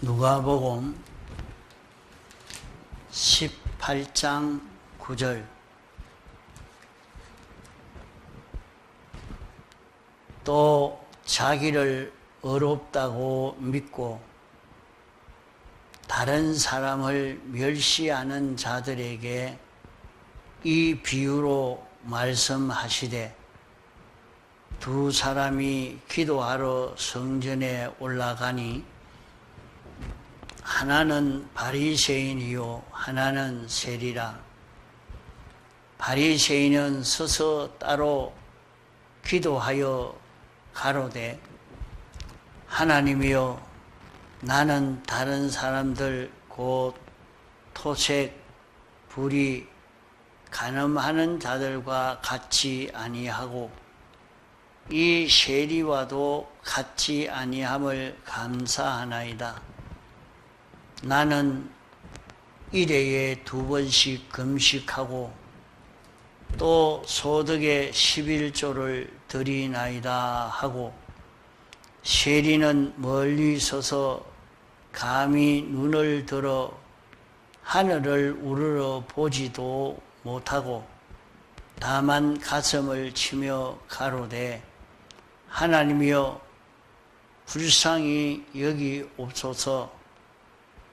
누가복음 18장 9절. 또 자기를 어렵다고 믿고 다른 사람을 멸시하는 자들에게 이 비유로 말씀하시되, 두 사람이 기도하러 성전에 올라가니 하나는 바리새인이요 하나는 세리라. 바리새인은 서서 따로 기도하여 가로되, 하나님이여, 나는 다른 사람들 곧 토색, 불의, 간음하는 자들과 같이 아니하고 이 세리와도 같이 아니함을 감사하나이다. 나는 일회에 2번씩 금식하고 또 소득의 11조를 드리나이다 하고, 세리는 멀리 서서 감히 눈을 들어 하늘을 우러러 보지도 못하고 다만 가슴을 치며 가로되, 하나님이여, 불쌍히 여기옵소서.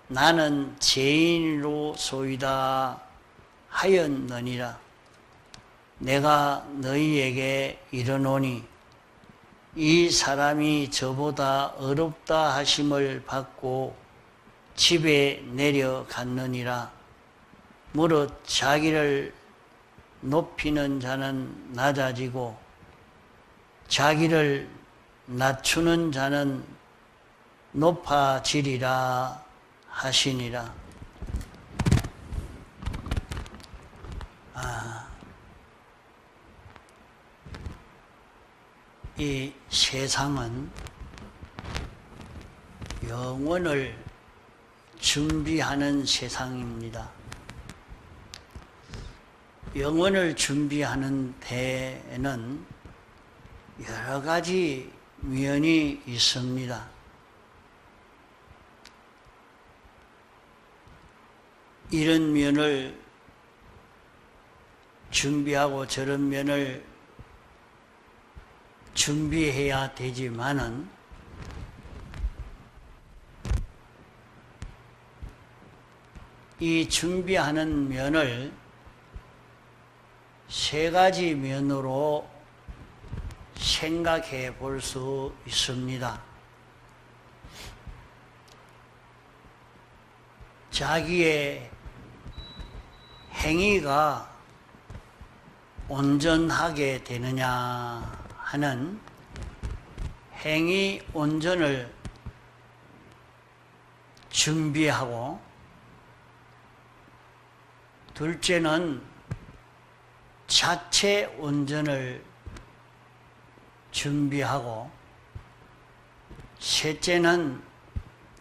나는 죄인으로소이다 하였느니라. 내가 너희에게 이르노니 이 사람이 저보다 어렵다 하심을 받고 집에 내려갔느니라. 무릇 자기를 높이는 자는 낮아지고 자기를 낮추는 자는 높아지리라 하시니라. 이 세상은 영원을 준비하는 세상입니다. 영원을 준비하는 데에는 여러 가지 면이 있습니다. 이런 면을 준비하고 저런 면을 준비해야 되지만은 이 준비하는 면을 세 가지 면으로 생각해 볼 수 있습니다. 자기의 행위가 온전하게 되느냐 하는 행위 온전을 준비하고, 둘째는 자체 온전을 준비하고, 셋째는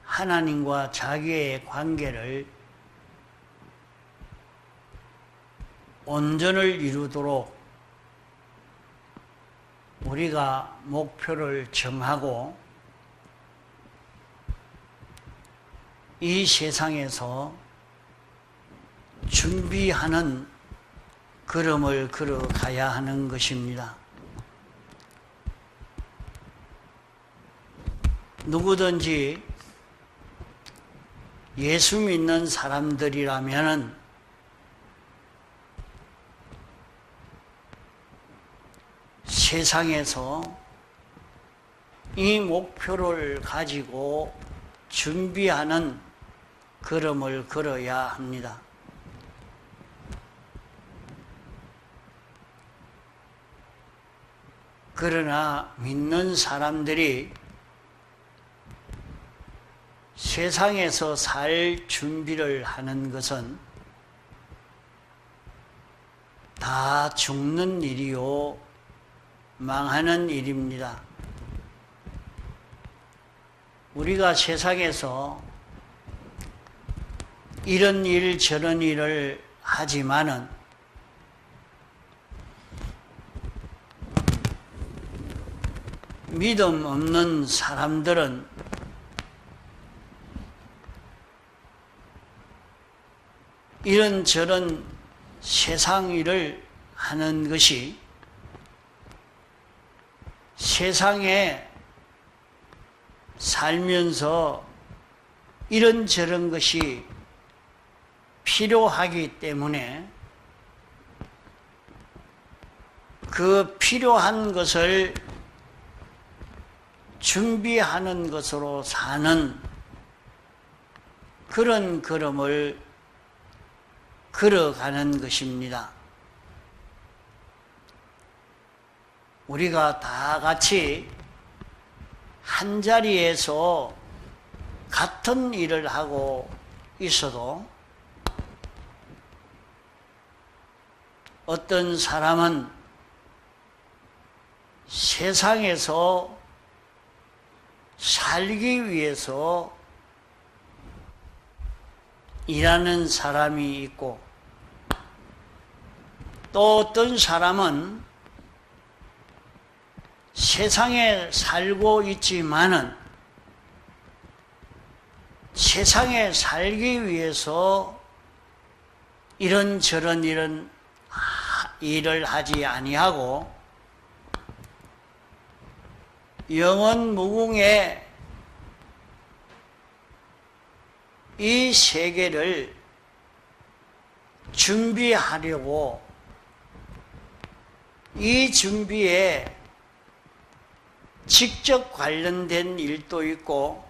하나님과 자기의 관계를 온전을 이루도록 우리가 목표를 정하고 이 세상에서 준비하는 걸음을 걸어가야 하는 것입니다. 누구든지 예수 믿는 사람들이라면 세상에서 이 목표를 가지고 준비하는 걸음을 걸어야 합니다. 그러나 믿는 사람들이 세상에서 살 준비를 하는 것은 다 죽는 일이요 망하는 일입니다. 우리가 세상에서 이런 일 저런 일을 하지만은 믿음 없는 사람들은 이런저런 세상 일을 하는 것이 세상에 살면서 이런저런 것이 필요하기 때문에 그 필요한 것을 준비하는 것으로 사는 그런 걸음을 걸어가는 것입니다. 우리가 다 같이 한자리에서 같은 일을 하고 있어도 어떤 사람은 세상에서 살기 위해서 일하는 사람이 있고, 또 어떤 사람은 세상에 살고 있지만은 세상에 살기 위해서 이런저런 일을 하지 아니하고 영원 무궁의 이 세계를 준비하려고 이 준비에 직접 관련된 일도 있고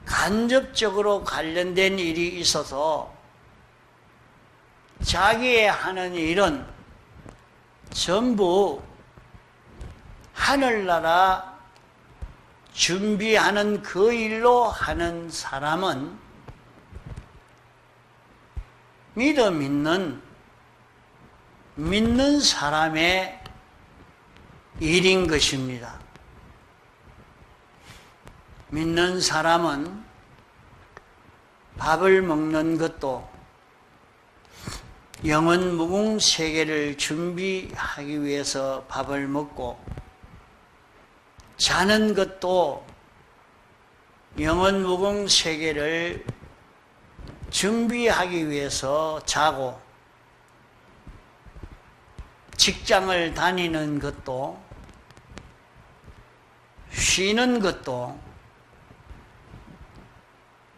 간접적으로 관련된 일이 있어서 자기의 하는 일은 전부 하늘나라 준비하는 그 일로 하는 사람은 믿는 사람의 일인 것입니다. 믿는 사람은 밥을 먹는 것도 영원 무궁 세계를 준비하기 위해서 밥을 먹고, 자는 것도 영원 무궁 세계를 준비하기 위해서 자고, 직장을 다니는 것도 쉬는 것도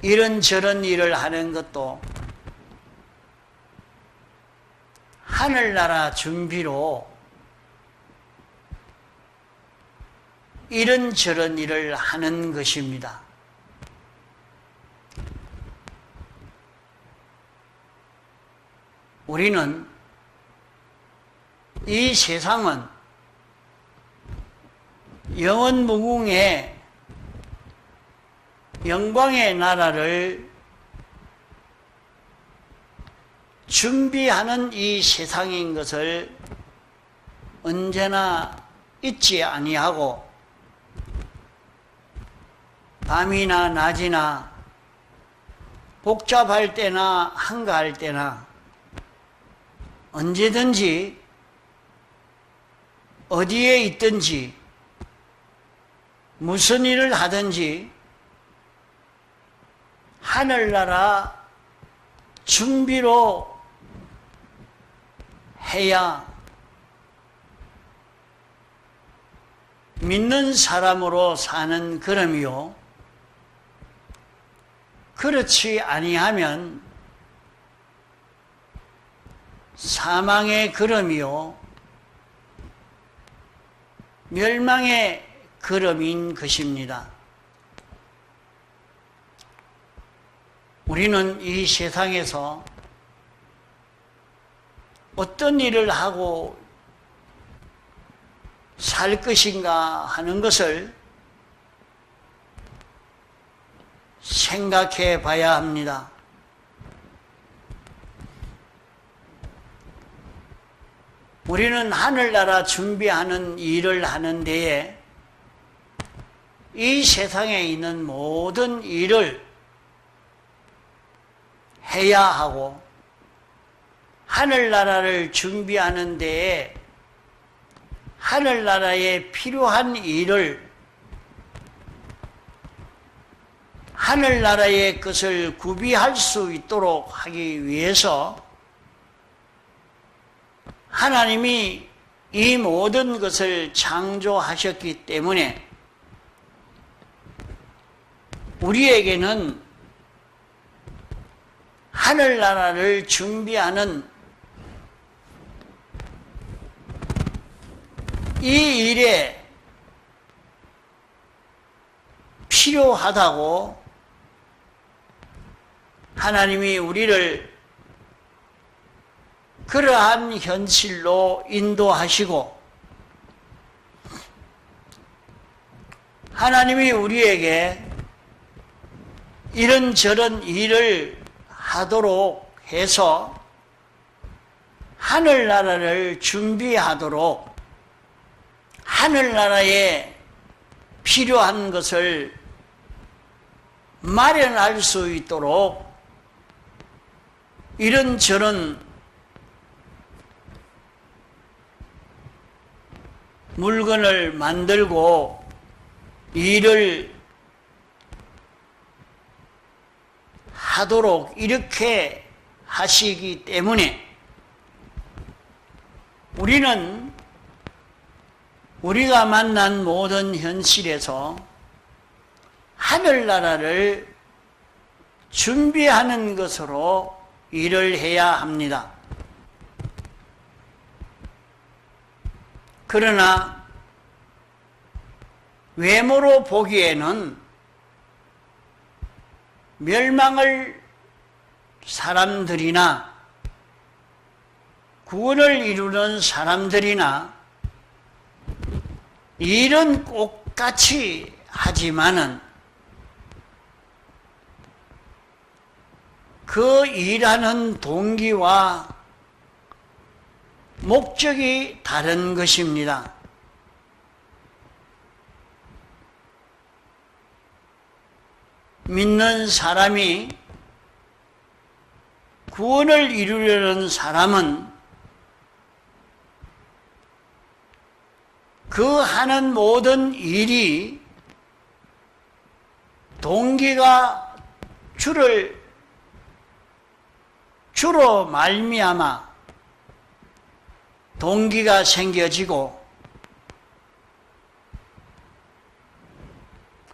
이런저런 일을 하는 것도 하늘나라 준비로 이런저런 일을 하는 것입니다. 우리는 이 세상은 영원 무궁의 영광의 나라를 준비하는 이 세상인 것을 언제나 잊지 아니하고, 밤이나 낮이나 복잡할 때나 한가할 때나 언제든지 어디에 있든지 무슨 일을 하든지 하늘나라 준비로 해야 믿는 사람으로 사는 걸음이요, 그렇지 아니하면 사망의 걸음이요 멸망의 걸음인 것입니다. 우리는 이 세상에서 어떤 일을 하고 살 것인가 하는 것을 생각해 봐야 합니다. 우리는 하늘나라 준비하는 일을 하는 데에 이 세상에 있는 모든 일을 해야 하고, 하늘나라를 준비하는 데에 하늘나라에 필요한 일을 하늘나라의 것을 구비할 수 있도록 하기 위해서 하나님이 이 모든 것을 창조하셨기 때문에 우리에게는 하늘나라를 준비하는 이 일에 필요하다고 하나님이 우리를 그러한 현실로 인도하시고 하나님이 우리에게 이런저런 일을 하도록 해서 하늘나라를 준비하도록 하늘나라에 필요한 것을 마련할 수 있도록 이런저런 물건을 만들고 일을 하도록 이렇게 하시기 때문에 우리는 우리가 만난 모든 현실에서 하늘나라를 준비하는 것으로 일을 해야 합니다. 그러나 외모로 보기에는 멸망할 사람들이나 구원을 이루는 사람들이나 일은 똑같이 하지만은 그 일하는 동기와 목적이 다른 것입니다. 믿는 사람이 구원을 이루려는 사람은 그 하는 모든 일이 동기가 주로 말미암아 동기가 생겨지고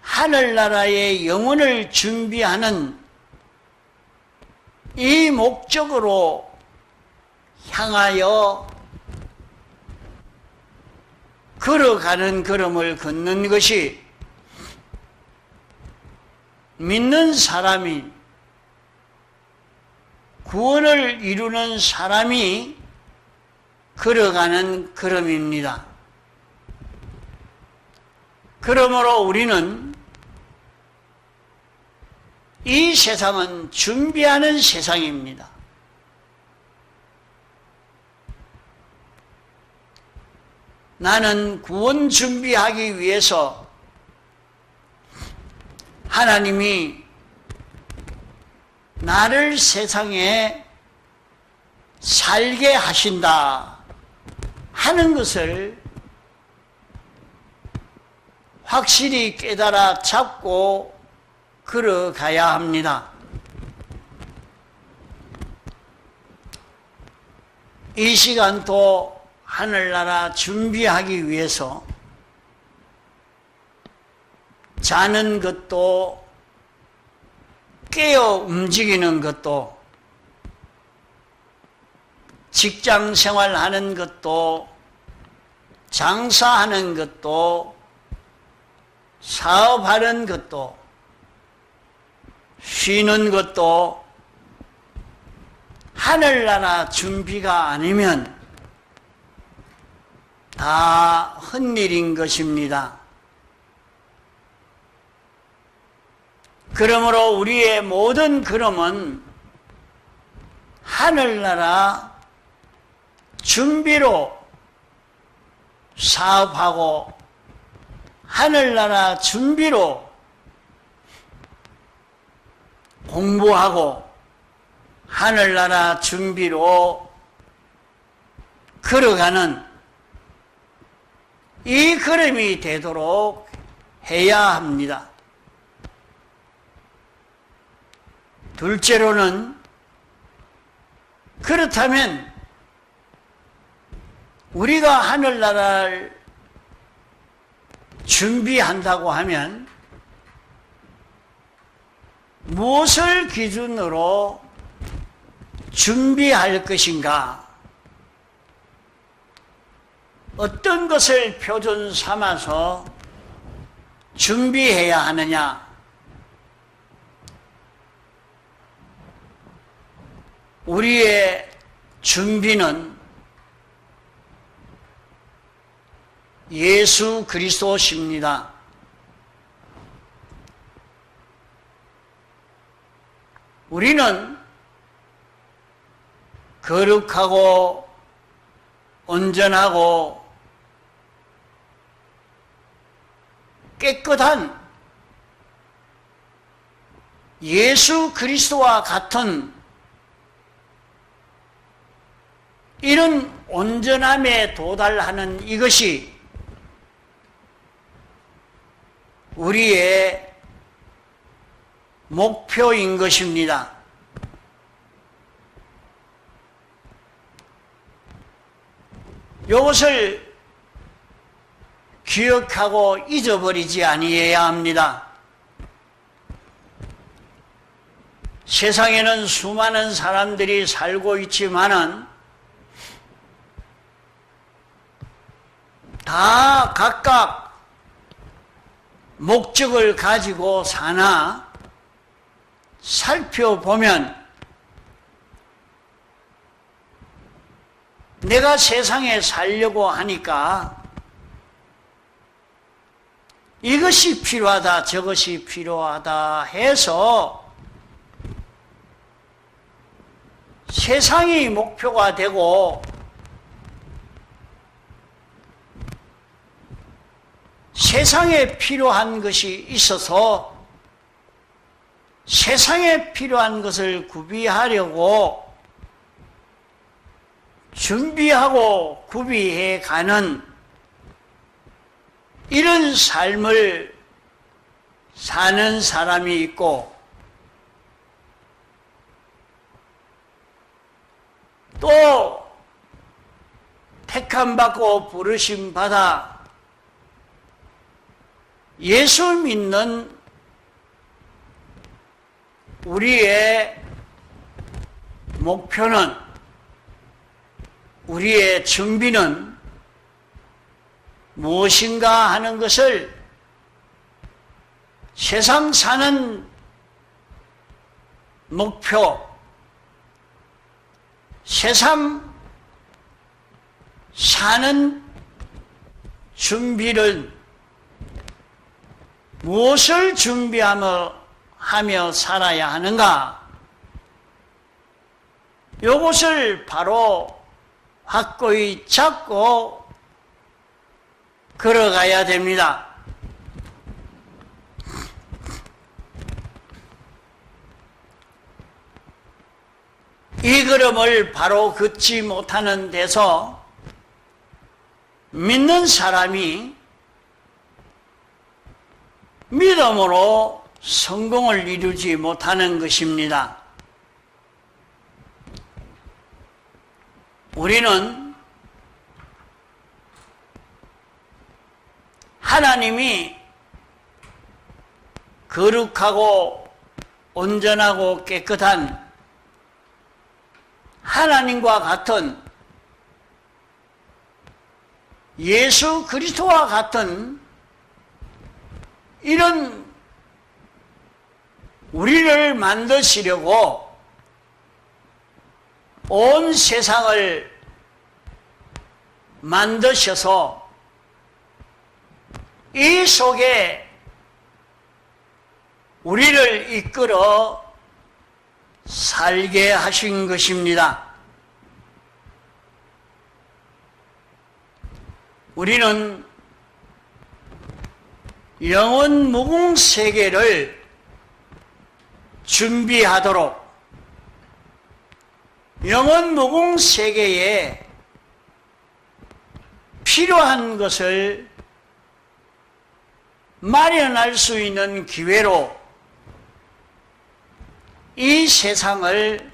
하늘나라의 영혼을 준비하는 이 목적으로 향하여 걸어가는 걸음을 걷는 것이 믿는 사람이 구원을 이루는 사람이 걸어가는 걸음입니다. 그러므로 우리는 이 세상은 준비하는 세상입니다. 나는 구원 준비하기 위해서 하나님이 나를 세상에 살게 하신다 하는 것을 확실히 깨달아 잡고 걸어가야 합니다. 이 시간도 하늘나라 준비하기 위해서 자는 것도 깨어 움직이는 것도 직장 생활하는 것도 장사하는 것도 사업하는 것도 쉬는 것도 하늘나라 준비가 아니면 다 헛일인 것입니다. 그러므로 우리의 모든 걸음은 하늘나라 준비로 사업하고 하늘나라 준비로 공부하고 하늘나라 준비로 걸어가는 이 걸음이 되도록 해야 합니다. 둘째로는 그렇다면 우리가 하늘나라를 준비한다고 하면 무엇을 기준으로 준비할 것인가? 어떤 것을 표준 삼아서 준비해야 하느냐? 우리의 준비는 예수 그리스도십니다. 우리는 거룩하고 온전하고 깨끗한 예수 그리스도와 같은 이런 온전함에 도달하는 이것이 우리의 목표인 것입니다. 이것을 기억하고 잊어버리지 아니해야 합니다. 세상에는 수많은 사람들이 살고 있지만은 다 각각 목적을 가지고 사나 살펴보면 내가 세상에 살려고 하니까 이것이 필요하다 저것이 필요하다 해서 세상이 목표가 되고 세상에 필요한 것이 있어서 세상에 필요한 것을 구비하려고 준비하고 구비해 가는 이런 삶을 사는 사람이 있고 또 택함받고 부르심 받아 예수 믿는 우리의 목표는 우리의 준비는 무엇인가 하는 것을 세상 사는 목표, 세상 사는 준비를 무엇을 준비하며 살아야 하는가? 이것을 바로 확고히 잡고 걸어가야 됩니다. 이 걸음을 바로 걷지 못하는 데서 믿는 사람이 믿음으로 성공을 이루지 못하는 것입니다. 우리는 하나님이 거룩하고 온전하고 깨끗한 하나님과 같은 예수 그리스도와 같은 이런 우리를 만드시려고 온 세상을 만드셔서 이 속에 우리를 이끌어 살게 하신 것입니다. 우리는 영원 무궁 세계를 준비하도록 영원 무궁 세계에 필요한 것을 마련할 수 있는 기회로 이 세상을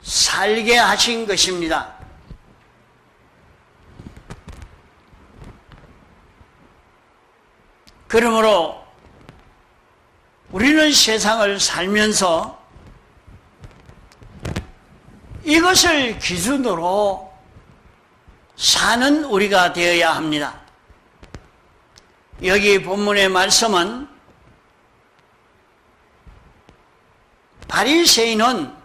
살게 하신 것입니다. 그러므로 우리는 세상을 살면서 이것을 기준으로 사는 우리가 되어야 합니다. 여기 본문의 말씀은 바리새인은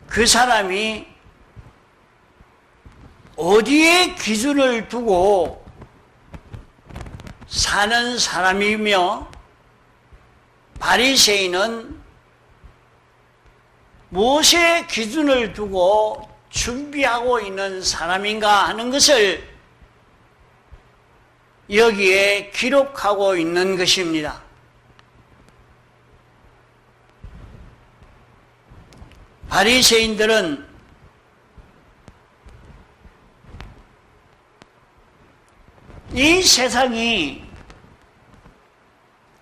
그 사람이 어디에 기준을 두고 사는 사람이며 바리새인은 무엇에 기준을 두고 준비하고 있는 사람인가 하는 것을 여기에 기록하고 있는 것입니다. 바리새인들은 이 세상이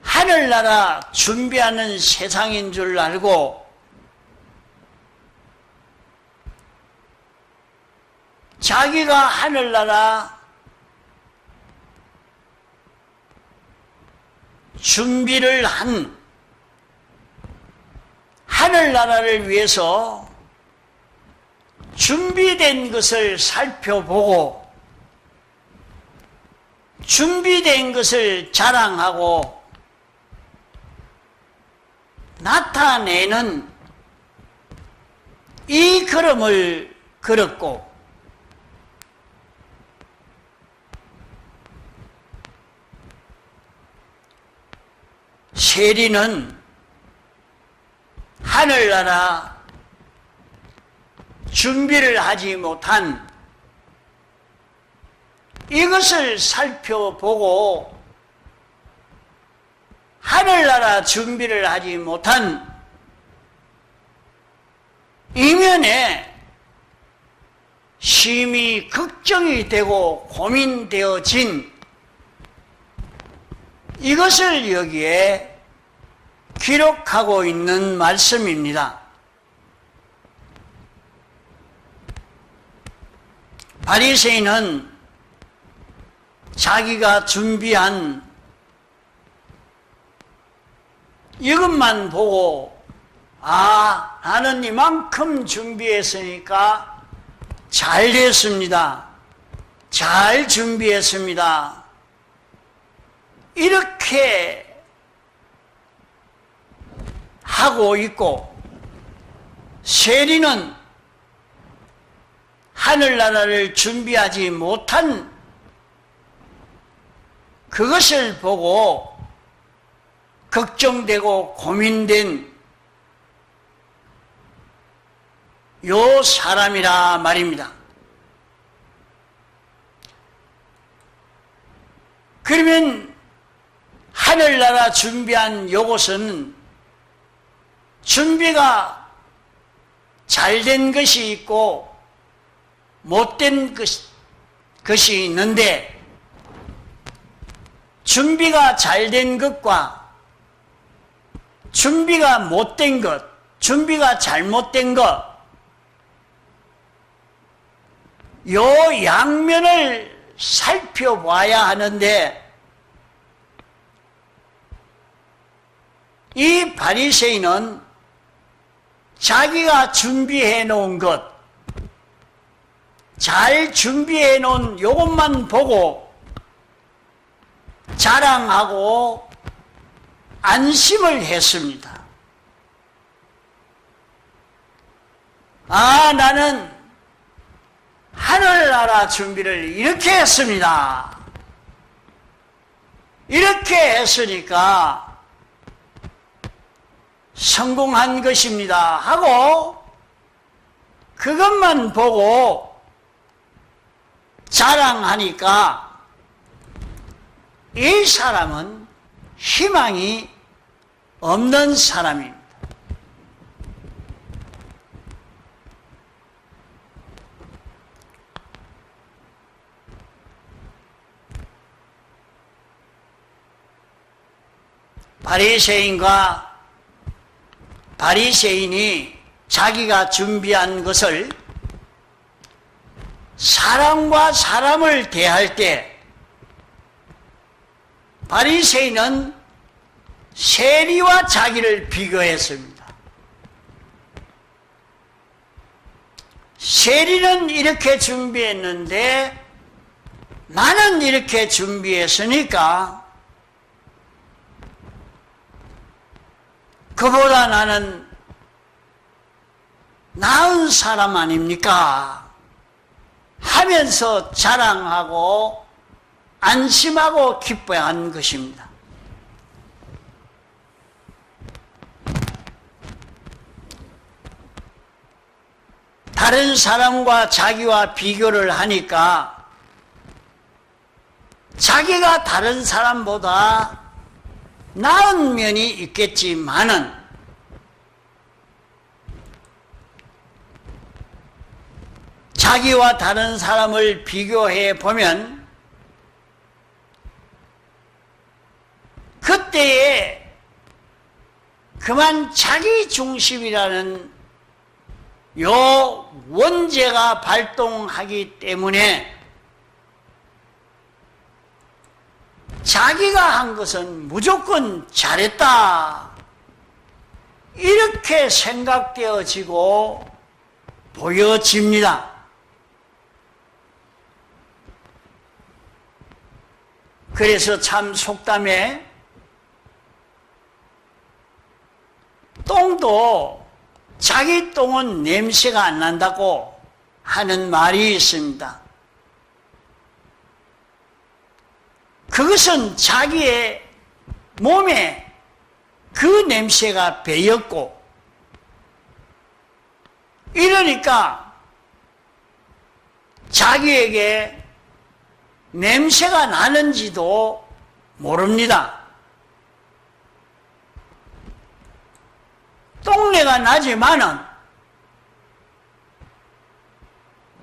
하늘나라 준비하는 세상인 줄 알고 자기가 하늘나라 준비를 한 하늘나라를 위해서 준비된 것을 살펴보고 준비된 것을 자랑하고 나타내는 이 걸음을 걸었고 세리는 하늘나라 준비를 하지 못한 이것을 살펴보고 하늘나라 준비를 하지 못한 이면에 심히 걱정이 되고 고민되어진 이것을 여기에 기록하고 있는 말씀입니다. 바리새인은 자기가 준비한 이것만 보고 나는 이만큼 준비했으니까 잘 됐습니다. 잘 준비했습니다. 이렇게 하고 있고 세리는 하늘나라를 준비하지 못한 그것을 보고 걱정되고 고민된 요 사람이라 말입니다. 그러면 하늘나라 준비한 요것은 준비가 잘된 것이 있고 못된 것이 있는데 준비가 잘된 것과 준비가 못된 것, 준비가 잘못된 것, 요 양면을 살펴봐야 하는데 이 바리새인은 자기가 준비해 놓은 것, 잘 준비해 놓은 요것만 보고 자랑하고 안심을 했습니다. 나는 하늘나라 준비를 이렇게 했습니다. 이렇게 했으니까 성공한 것입니다 하고 그것만 보고 자랑하니까 이 사람은 희망이 없는 사람입니다. 바리새인과 바리새인이 자기가 준비한 것을 사람과 사람을 대할 때 바리새인은 세리와 자기를 비교했습니다. 세리는 이렇게 준비했는데 나는 이렇게 준비했으니까 그보다 나는 나은 사람 아닙니까? 하면서 자랑하고 안심하고 기뻐한 것입니다. 다른 사람과 자기와 비교를 하니까 자기가 다른 사람보다 나은 면이 있겠지만은 자기와 다른 사람을 비교해 보면 그때에 그만 자기 중심이라는 요 원죄가 발동하기 때문에 자기가 한 것은 무조건 잘했다 이렇게 생각되어지고 보여집니다. 그래서 참 속담에 똥도 자기 똥은 냄새가 안 난다고 하는 말이 있습니다. 그것은 자기의 몸에 그 냄새가 배였고 이러니까 자기에게 냄새가 나는지도 모릅니다. 똥내가 나지만은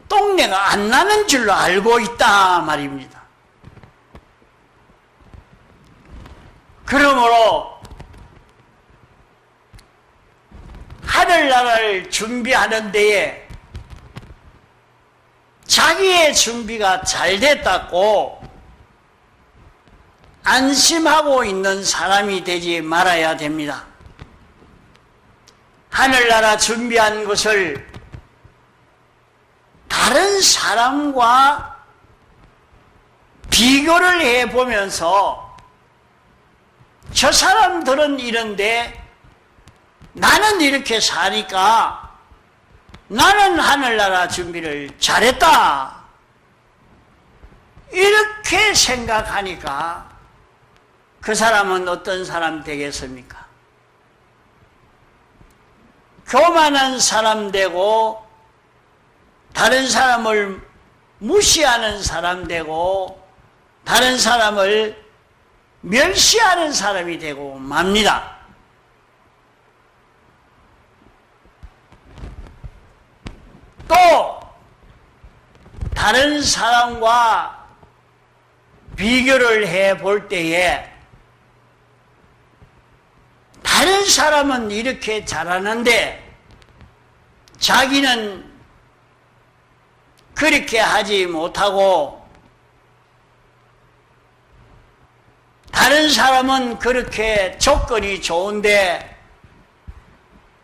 똥내가 안 나는 줄로 알고 있다 말입니다. 그러므로 하늘나라를 준비하는 데에 자기의 준비가 잘 됐다고 안심하고 있는 사람이 되지 말아야 됩니다. 하늘나라 준비한 것을 다른 사람과 비교를 해보면서 저 사람들은 이런데 나는 이렇게 사니까 나는 하늘나라 준비를 잘했다 이렇게 생각하니까 그 사람은 어떤 사람 되겠습니까? 교만한 사람 되고 다른 사람을 무시하는 사람 되고 다른 사람을 멸시하는 사람이 되고 맙니다. 또 다른 사람과 비교를 해볼 때에 다른 사람은 이렇게 잘하는데 자기는 그렇게 하지 못하고 다른 사람은 그렇게 조건이 좋은데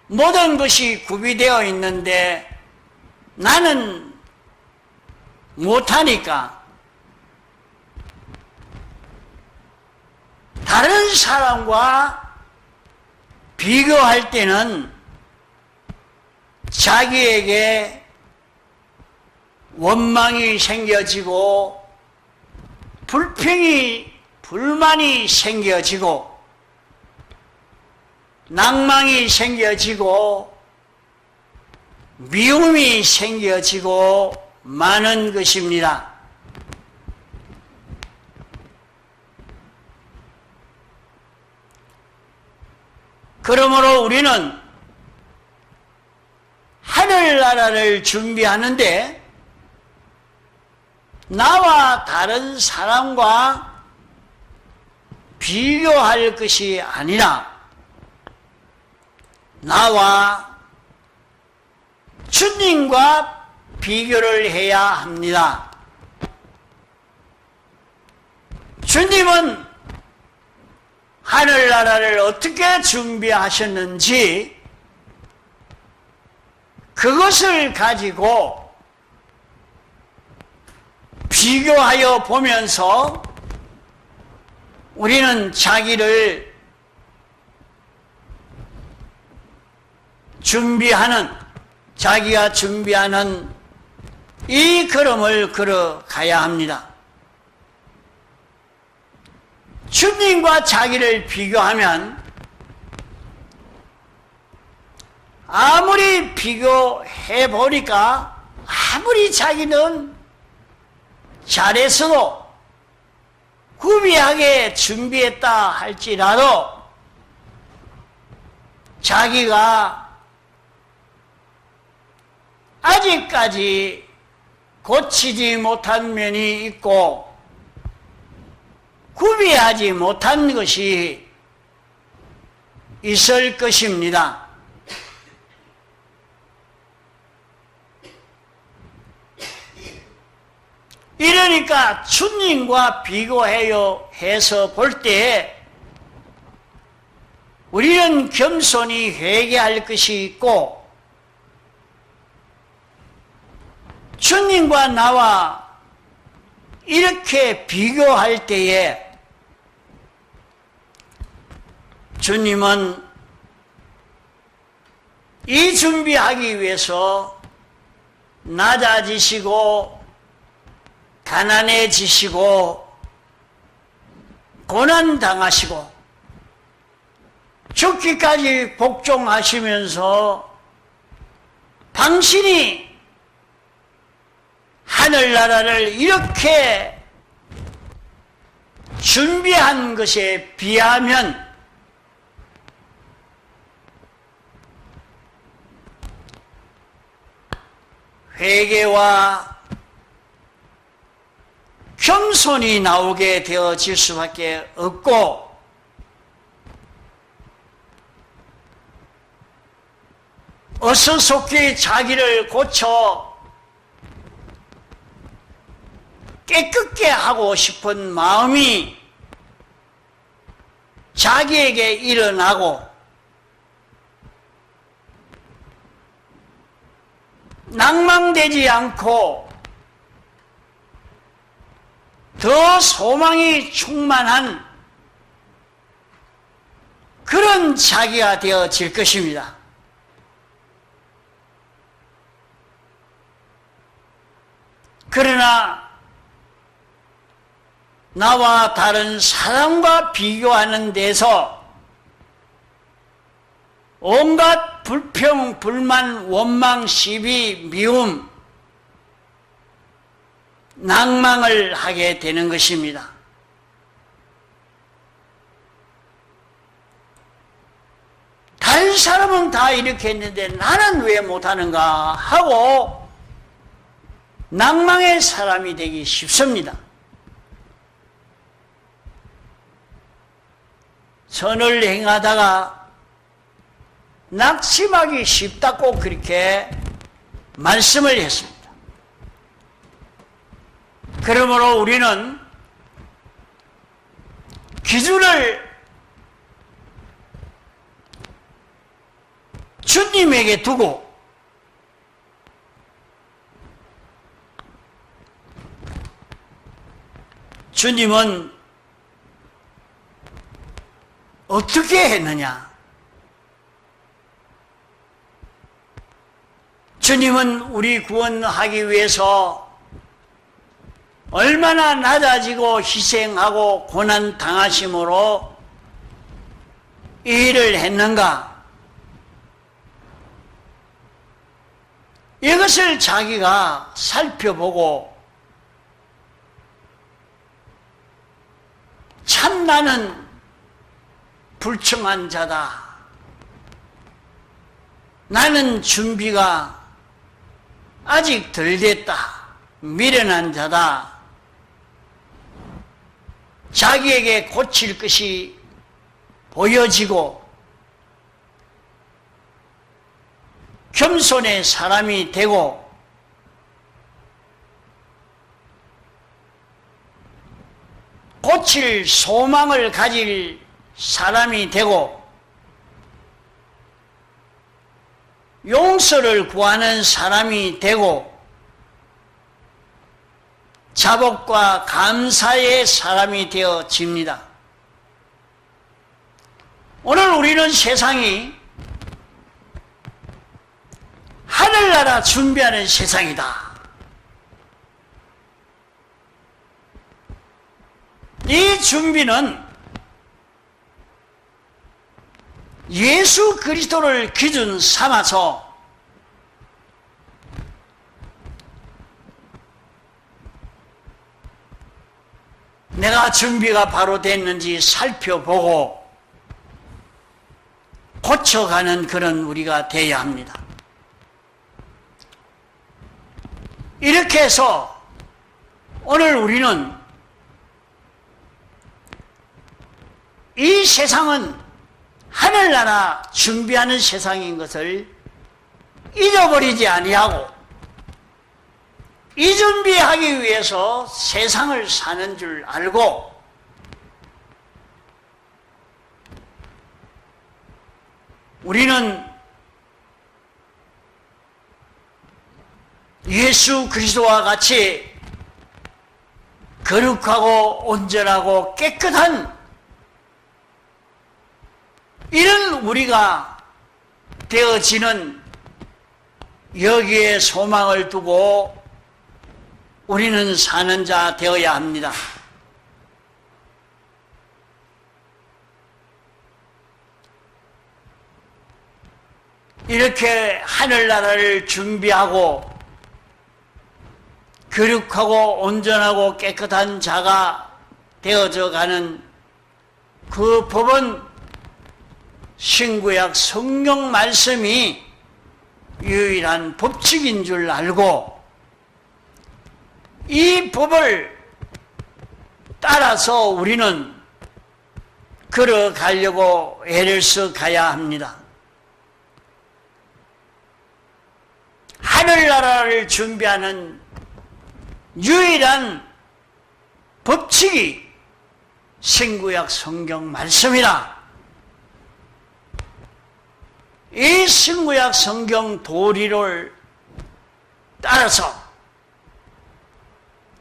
모든 것이 구비되어 있는데 나는 못하니까 다른 사람과 비교할 때는 자기에게 원망이 생겨지고 불만이 생겨지고 낭망이 생겨지고 미움이 생겨지고 많은 것입니다. 그러므로 우리는 하늘나라를 준비하는데 나와 다른 사람과 비교할 것이 아니라 나와 주님과 비교를 해야 합니다. 주님은 하늘나라를 어떻게 준비하셨는지 그것을 가지고 비교하여 보면서 우리는 자기를 자기가 준비하는 이 걸음을 걸어가야 합니다. 주님과 자기를 비교하면 아무리 비교해 보니까 아무리 자기는 잘했어도 후비하게 준비했다 할지라도 자기가 아직까지 고치지 못한 면이 있고 구비하지 못한 것이 있을 것입니다. 이러니까 주님과 비교해요 해서 볼 때 우리는 겸손히 회개할 것이 있고 주님과 나와 이렇게 비교할 때에 주님은 이 준비하기 위해서 낮아지시고 가난해지시고 고난당하시고 죽기까지 복종하시면서 당신이 하늘나라를 이렇게 준비한 것에 비하면 회개와 겸손이 나오게 되어질 수밖에 없고 어서 속히 자기를 고쳐 깨끗게 하고 싶은 마음이 자기에게 일어나고 낭망되지 않고 더 소망이 충만한 그런 자기가 되어질 것입니다. 그러나 나와 다른 사람과 비교하는 데서 온갖 불평, 불만, 원망, 시비, 미움, 낭망을 하게 되는 것입니다. 다른 사람은 다 이렇게 했는데 나는 왜 못하는가 하고 낭망의 사람이 되기 쉽습니다. 선을 행하다가 낙심하기 쉽다고 그렇게 말씀을 했습니다. 그러므로 우리는 기준을 주님에게 두고 주님은 어떻게 했느냐? 주님은 우리 구원하기 위해서 얼마나 낮아지고 희생하고 고난 당하심으로 이 일을 했는가? 이것을 자기가 살펴보고 참 나는 불청한 자다. 나는 준비가 아직 덜 됐다. 미련한 자다. 자기에게 고칠 것이 보여지고 겸손의 사람이 되고 고칠 소망을 가질 사람이 되고 용서를 구하는 사람이 되고 자복과 감사의 사람이 되어집니다. 오늘 우리는 세상이 하늘나라 준비하는 세상이다. 이 준비는 예수 그리스도를 기준 삼아서 내가 준비가 바로 됐는지 살펴보고 고쳐가는 그런 우리가 되어야 합니다. 이렇게 해서 오늘 우리는 이 세상은 하늘나라 준비하는 세상인 것을 잊어버리지 아니하고 이 준비하기 위해서 세상을 사는 줄 알고 우리는 예수 그리스도와 같이 거룩하고 온전하고 깨끗한 이런 우리가 되어지는 여기에 소망을 두고 우리는 사는 자 되어야 합니다. 이렇게 하늘나라를 준비하고 거룩하고 온전하고 깨끗한 자가 되어져 가는 그 법은 신구약 성경 말씀이 유일한 법칙인 줄 알고 이 법을 따라서 우리는 걸어가려고 애를 써 가야 합니다. 하늘나라를 준비하는 유일한 법칙이 신구약 성경 말씀이라. 이 신구약 성경 도리를 따라서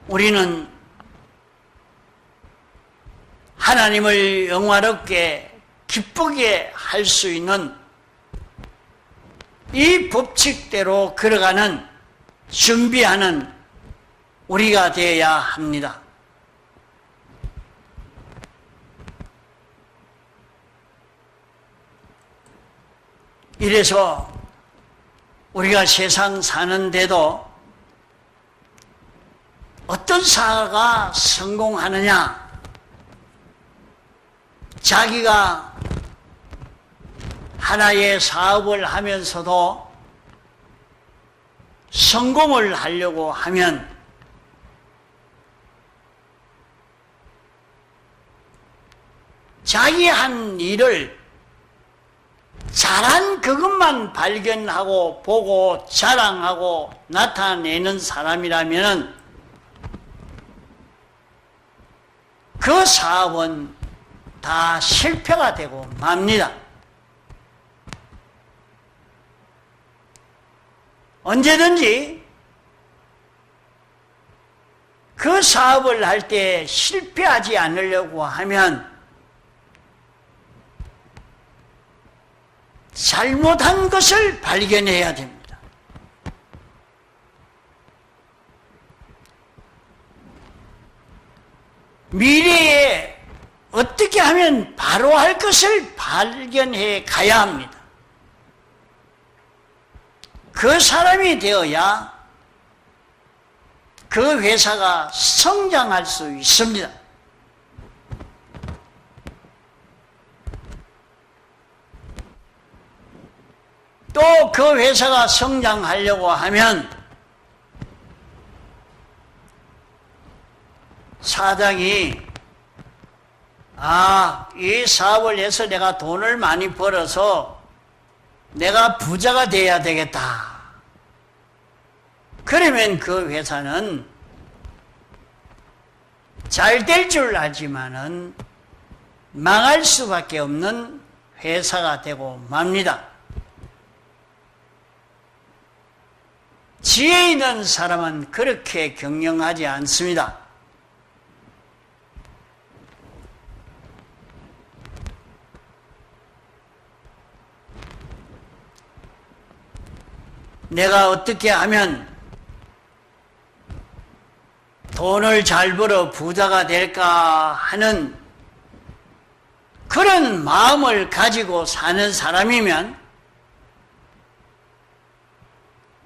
우리는 하나님을 영화롭게 기쁘게 할 수 있는 이 법칙대로 걸어가는 준비하는 우리가 되어야 합니다. 이래서 우리가 세상 사는데도 어떤 사가 성공하느냐, 자기가 하나의 사업을 하면서도 성공을 하려고 하면 자기 한 일을 잘한 그것만 발견하고 보고 자랑하고 나타내는 사람이라면 그 사업은 다 실패가 되고 맙니다. 언제든지 그 사업을 할 때 실패하지 않으려고 하면 잘못한 것을 발견해야 됩니다. 미래에 어떻게 하면 바로 할 것을 발견해 가야 합니다. 그 사람이 되어야 그 회사가 성장할 수 있습니다. 또 그 회사가 성장하려고 하면 사장이 이 사업을 해서 내가 돈을 많이 벌어서 내가 부자가 돼야 되겠다. 그러면 그 회사는 잘 될 줄 알지만은 망할 수밖에 없는 회사가 되고 맙니다. 지혜 있는 사람은 그렇게 경영하지 않습니다. 내가 어떻게 하면 돈을 잘 벌어 부자가 될까 하는 그런 마음을 가지고 사는 사람이면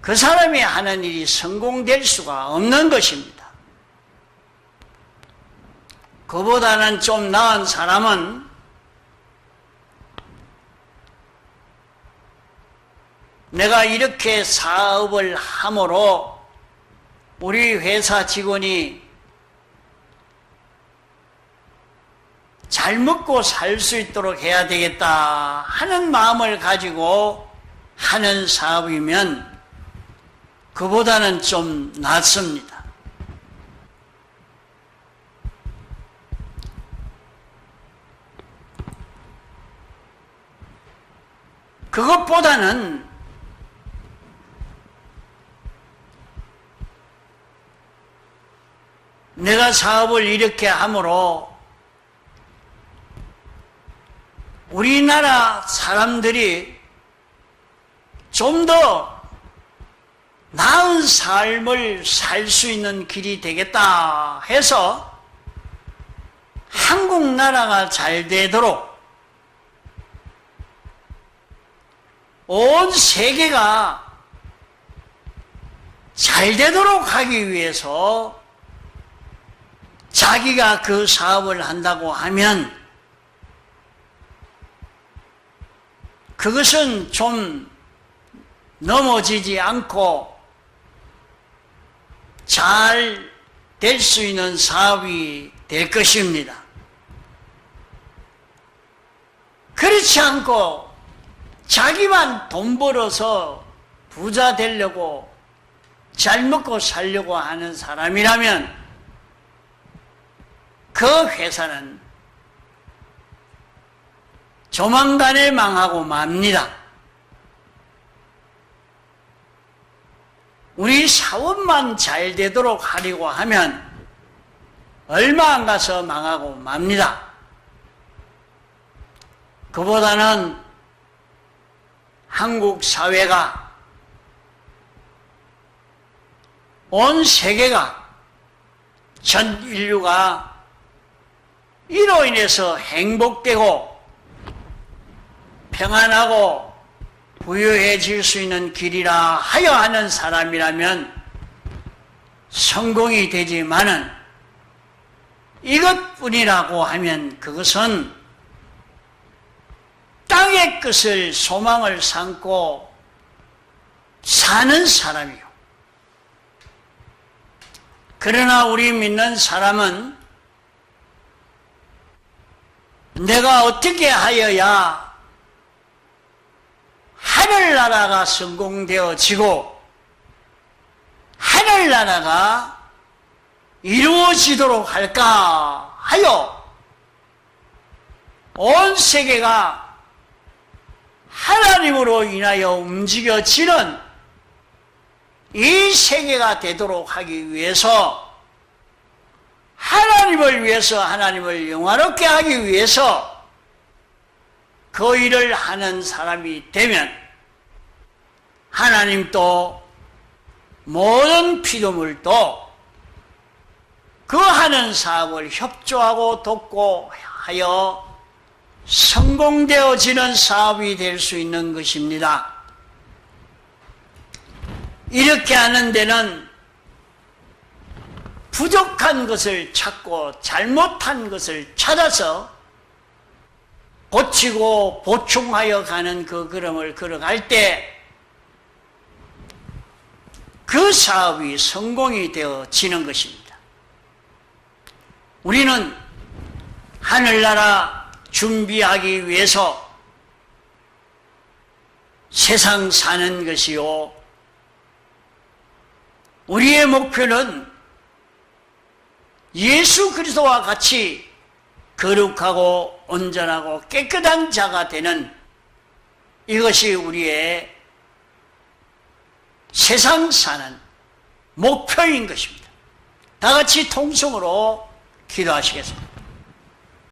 그 사람이 하는 일이 성공될 수가 없는 것입니다. 그보다는 좀 나은 사람은 내가 이렇게 사업을 함으로 우리 회사 직원이 잘 먹고 살 수 있도록 해야 되겠다 하는 마음을 가지고 하는 사업이면 그보다는 좀 낫습니다. 그것보다는 내가 사업을 이렇게 함으로 우리나라 사람들이 좀 더 나은 삶을 살 수 있는 길이 되겠다 해서 한국 나라가 잘 되도록 온 세계가 잘 되도록 하기 위해서 자기가 그 사업을 한다고 하면 그것은 좀 넘어지지 않고 잘 될 수 있는 사업이 될 것입니다. 그렇지 않고 자기만 돈 벌어서 부자 되려고 잘 먹고 살려고 하는 사람이라면 그 회사는 조만간에 망하고 맙니다. 우리 사업만 잘 되도록 하려고 하면 얼마 안 가서 망하고 맙니다. 그보다는 한국 사회가 온 세계가 전 인류가 이로 인해서 행복되고 평안하고 부유해질 수 있는 길이라 하여 하는 사람이라면 성공이 되지만은 이것뿐이라고 하면 그것은 땅의 것을 소망을 삼고 사는 사람이요. 그러나 우리 믿는 사람은 내가 어떻게 하여야 하늘나라가 성공되어지고 하늘나라가 이루어지도록 할까 하여 온 세계가 하나님으로 인하여 움직여지는 이 세계가 되도록 하기 위해서 하나님을 위해서 하나님을 영화롭게 하기 위해서 그 일을 하는 사람이 되면 하나님도 모든 피조물도 그 하는 사업을 협조하고 돕고 하여 성공되어지는 사업이 될 수 있는 것입니다. 이렇게 하는 데는 부족한 것을 찾고 잘못한 것을 찾아서 고치고 보충하여 가는 그 걸음을 걸어갈 때 그 사업이 성공이 되어지는 것입니다. 우리는 하늘나라 준비하기 위해서 세상 사는 것이요. 우리의 목표는 예수 그리스도와 같이 거룩하고 온전하고 깨끗한 자가 되는 이것이 우리의 세상 사는 목표인 것입니다. 다 같이 통성으로 기도하시겠습니다.